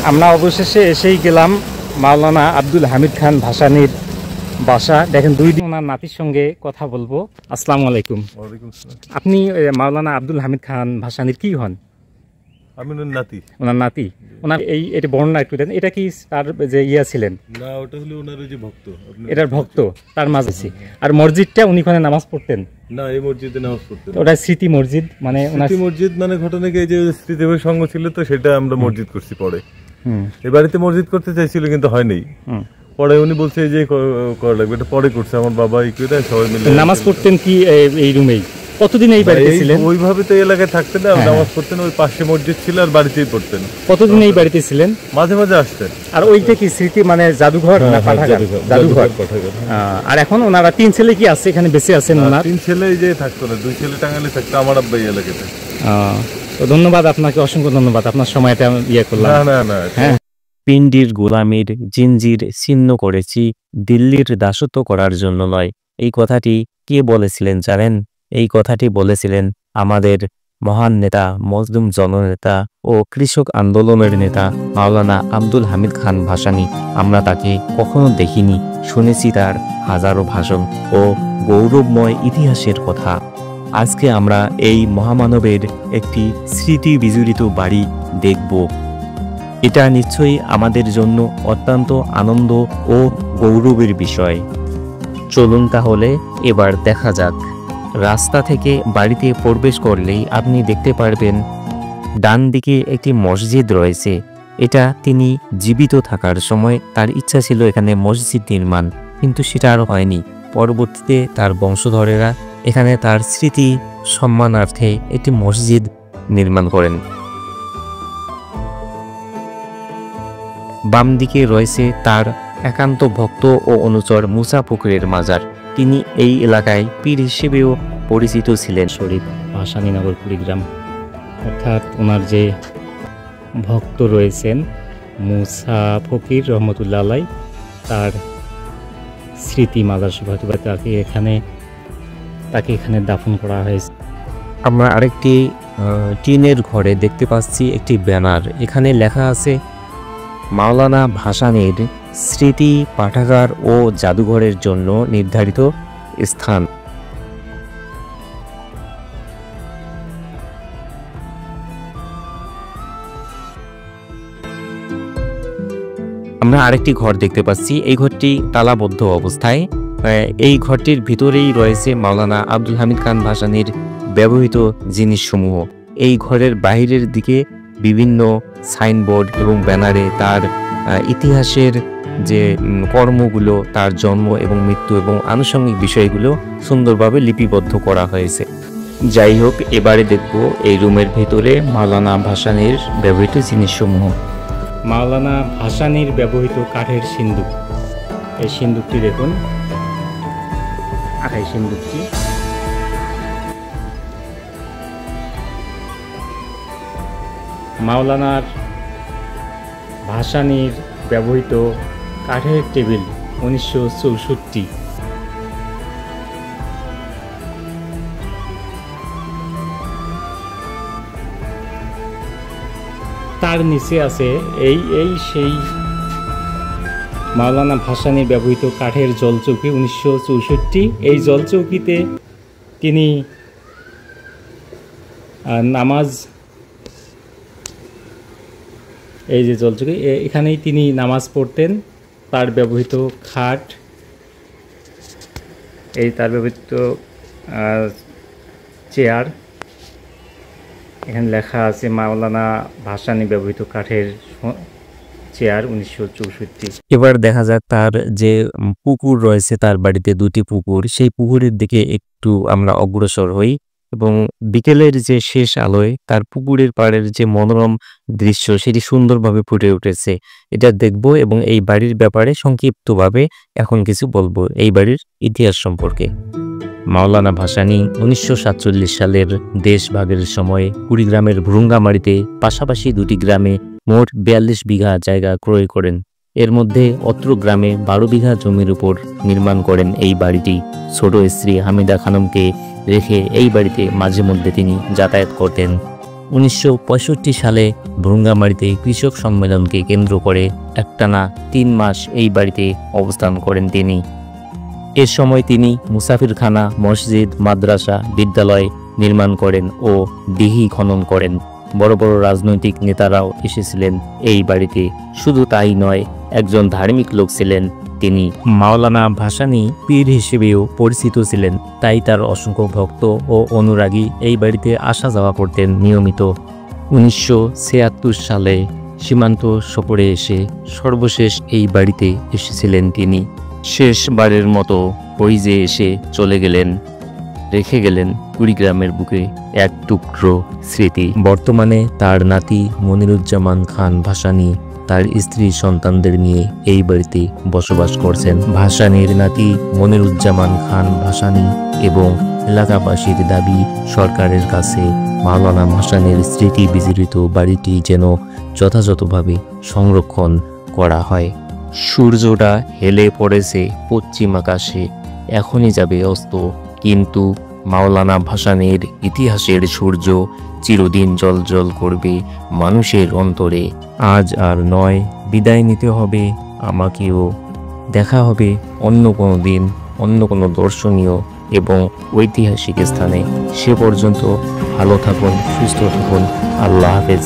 আমরা অবশেষে এসেই গেলাম মাওলানা আব্দুল হামিদ খান ভাসানীর বাসা। দেখেন দুই দিন ওনার নাতির সঙ্গে কথা বলবো। আসসালামু আলাইকুম। ওয়ালাইকুম আসসালাম। আপনি মাওলানা আব্দুল হামিদ খান ভাসানীর কি হন? আমি ওনার নাতি। ওনার নাতি। ওনার এটা বর্ণনা একটু দেন। এটা কি তার যে ইয়া ছিলেন? না, ওটা হলো ওনার ওই যে ভক্ত। এটার ভক্ত তার মাঝে। আর মসজিদটা উনি ওখানে নামাজ পড়তেন? না, এই মসজিদে নামাজ পড়তেন। ওটা স্মৃতি মসজিদ, মানে স্মৃতি মসজিদ মানে ঘটনাকে এই যে স্মৃতিভাবে সঙ্গ ছিল, তো সেটা আমরা মসজিদ করছি পরে। এই বাড়িতে মসজিদ করতে চাইছিল কিন্তু হয়নি। পরে উনি বলছে যে করা লাগবে, এটা পরে করছে আমার বাবা সবাই মিলে। নামাজ পড়তেন কি এই রুমেই? কতদিন এই বাড়িতে ছিলেন? ওইভাবে তো এলাকায় থাকতেন না, নামাজ পড়তেন ওই পাশে মসজিদ ছিল আর বাড়িতেই পড়তেন। কতদিন এই বাড়িতে ছিলেন? মাঝে মাঝে আসতেন। আর ওইটা কি স্মৃতি মানে জাদুঘর না পাঠাগার? জাদুঘর। আর এখন ওনারা 3 ছেলে কি আছে এখানে বেঁচে আছেন? ওনার 3 ছেলে যে থাকতো না, 2 ছেলে টাঙ্গাইলে থাকতো আমার আব্বা এই এলাকাতে। তো ধন্যবাদ আপনাকে, অসংখ্য ধন্যবাদ। আপনার সময়টা ইয়ে করলাম। না। হ্যাঁ। পিন্ডির গোলামির জিঞ্জির ছিন্ন করেছি, দিল্লির দাসত্ব করার জন্য নয়। এই কথাটি কে বলেছিলেন জানেন? এই কথাটি বলেছিলেন আমাদের মহান নেতা, মজলুম জননেতা ও কৃষক আন্দোলনের নেতা মাওলানা আব্দুল হামিদ খান ভাসানী। আমরা তাকে কখনো দেখিনি, শুনেছি তার হাজারো ভাষণ ও গৌরবময় ইতিহাসের কথা। আজকে আমরা এই মহামানবের একটি স্মৃতি বিজড়িত বাড়ি দেখব। এটা নিশ্চয়ই আমাদের জন্য অত্যন্ত আনন্দ ও গৌরবের বিষয়। চলুন তাহলে এবার দেখা যাক। রাস্তা থেকে বাড়িতে প্রবেশ করলেই আপনি দেখতে পারবেন ডান দিকে একটি মসজিদ রয়েছে। এটা তিনি জীবিত থাকার সময় তার ইচ্ছা ছিল এখানে মসজিদ নির্মাণ, কিন্তু সেটা আর হয়নি। পরবর্তীতে তার বংশধরেরা এখানে তার স্মৃতি সম্মানার্থে একটি মসজিদ নির্মাণ করেন। বাম দিকে রয়েছে তার একান্ত ভক্ত ও অনুচর মুসা ফকরের মাজার। তিনি এই এলাকায় পীর হিসেবেও পরিচিত ছিলেন। শরীফ ভাসানীনগর কুড়িগ্রাম, অর্থাৎ ওনার যে ভক্ত রয়েছেন মুসা ফকির রহমতুল্লাহ আলাই, তার স্মৃতি মাজার হয়তো তাকে এখানে দাফন করা হয়েছে। আমরা আরেকটি টিনের ঘরে দেখতে পাচ্ছি একটি ব্যানার। এখানে লেখা আছে মাওলানা ভাসানীর স্মৃতি পাঠাগার ও জাদুঘরের জন্য নির্ধারিত স্থান। আমরা আরেকটি ঘর দেখতে পাচ্ছি। এই ঘরটি তালাবদ্ধ অবস্থায়। এই ঘরটির ভিতরেই রয়েছে মাওলানা আব্দুল হামিদ খান ভাসানীর ব্যবহৃত জিনিসসমূহ। এই ঘরের বাহিরের দিকে বিভিন্ন সাইনবোর্ড এবং ব্যানারে তার ইতিহাসের যে কর্মগুলো, তার জন্ম এবং মৃত্যু এবং আনুষঙ্গিক বিষয়গুলো সুন্দরভাবে লিপিবদ্ধ করা হয়েছে। যাই হোক, এবারে দেখব এই রুমের ভেতরে মাওলানা ভাসানীর ব্যবহৃত জিনিসসমূহ। মাওলানা ভাসানীর ব্যবহৃত কাঠের সিন্দুক। এই সিন্দুকটি দেখুন, এই সিন্দুকটি মাওলানার ভাসানীর ব্যবহৃত কাঠের টেবিল 1964। তার নিচে আছে সেই মাওলানা ভাসানী ব্যবহৃত কাঠের জলচৌকি 1964। এই জলচৌকিতে তিনি নামাজ, এই যে জলচৌকি, এখানেই তিনি নামাজ পড়তেন। তার ব্যবহৃত খাট, তার ব্যবহৃত চেয়ার। এখানে লেখা আছে মাওলানা ভাসানী ব্যবহৃত কাঠের চেয়ার 1964। এবার দেখা যাক তার যে পুকুর রয়েছে, তার বাড়িতে 2টি পুকুর। সেই পুকুরের দিকে একটু আমরা অগ্রসর হই এবং বিকেলের যে শেষ আলোয় তার পুকুরের পাড়ের যে মনোরম দৃশ্য, সেটি সুন্দরভাবে ফুটে উঠেছে। এটা দেখব এবং এই বাড়ির ব্যাপারে সংক্ষিপ্তভাবে এখন কিছু বলবো, এই বাড়ির ইতিহাস সম্পর্কে। মাওলানা ভাসানী 1947 সালের দেশভাগের সময় কুড়িগ্রামের ভুরুঙ্গামারীতে পাশাপাশি 2টি গ্রামে মোট 42 বিঘা জায়গা ক্রয় করেন। এর মধ্যে অত্র গ্রামে 12 বিঘা জমির উপর নির্মাণ করেন এই বাড়িটি। ছোট স্ত্রী হামিদা খানমকে রেখে এই বাড়িতে মাঝে মধ্যে তিনি যাতায়াত করতেন। 1965 সালে ভ্রুঙ্গামারীতে কৃষক সম্মেলনকে কেন্দ্র করে একটানা 3 মাস এই বাড়িতে অবস্থান করেন তিনি। এ সময় তিনি মুসাফিরখানা, মসজিদ, মাদ্রাসা, বিদ্যালয় নির্মাণ করেন ও দিঘি খনন করেন। বড় বড় রাজনৈতিক নেতারাও এসেছিলেন এই বাড়িতে। শুধু তাই নয়, একজন ধার্মিক লোক ছিলেন তিনি। মাওলানা ভাসানী পীর হিসেবেও পরিচিত ছিলেন, তাই তার অসংখ্য ভক্ত ও অনুরাগী এই বাড়িতে আসা যাওয়া করতেন নিয়মিত। 1976 সালে সীমান্ত সফরে এসে সর্বশেষ এই বাড়িতে এসেছিলেন তিনি। শেষবারের মতো ফৈজে এসে চলে গেলেন, রেখে গেলেন কুড়িগ্রামের বুকে এক টুকরো স্মৃতি। বর্তমানে তার নাতি মনিরুজ্জামান খান ভাসানী তার স্ত্রী সন্তানদের নিয়ে এই বাড়িতে বসবাস করছেন। ভাসানীর নাতি মনিরুজ্জামান খান ভাসানী এবং এলাকাবাসীর দাবি, সরকারের কাছে মাওলানা ভাসানীর স্মৃতি বিজড়িত বাড়িটি যেন যথাযথভাবে সংরক্ষণ করা হয়। সূর্যটা হেলে পড়েছে পশ্চিম আকাশে, এখনই যাবে অস্ত, কিন্তু মাওলানা ভাসানীর ইতিহাসের সূর্য চিরদিন জ্বলজ্বল করবে মানুষের অন্তরে। আজ আর নয়, বিদায় নিতে হবে আমাকেও। দেখা হবে অন্য কোনো দিন, অন্য কোনো দর্শনীয় এবং ঐতিহাসিক স্থানে। সে পর্যন্ত ভালো থাকুন, সুস্থ থাকুন। আল্লাহ হাফেজ।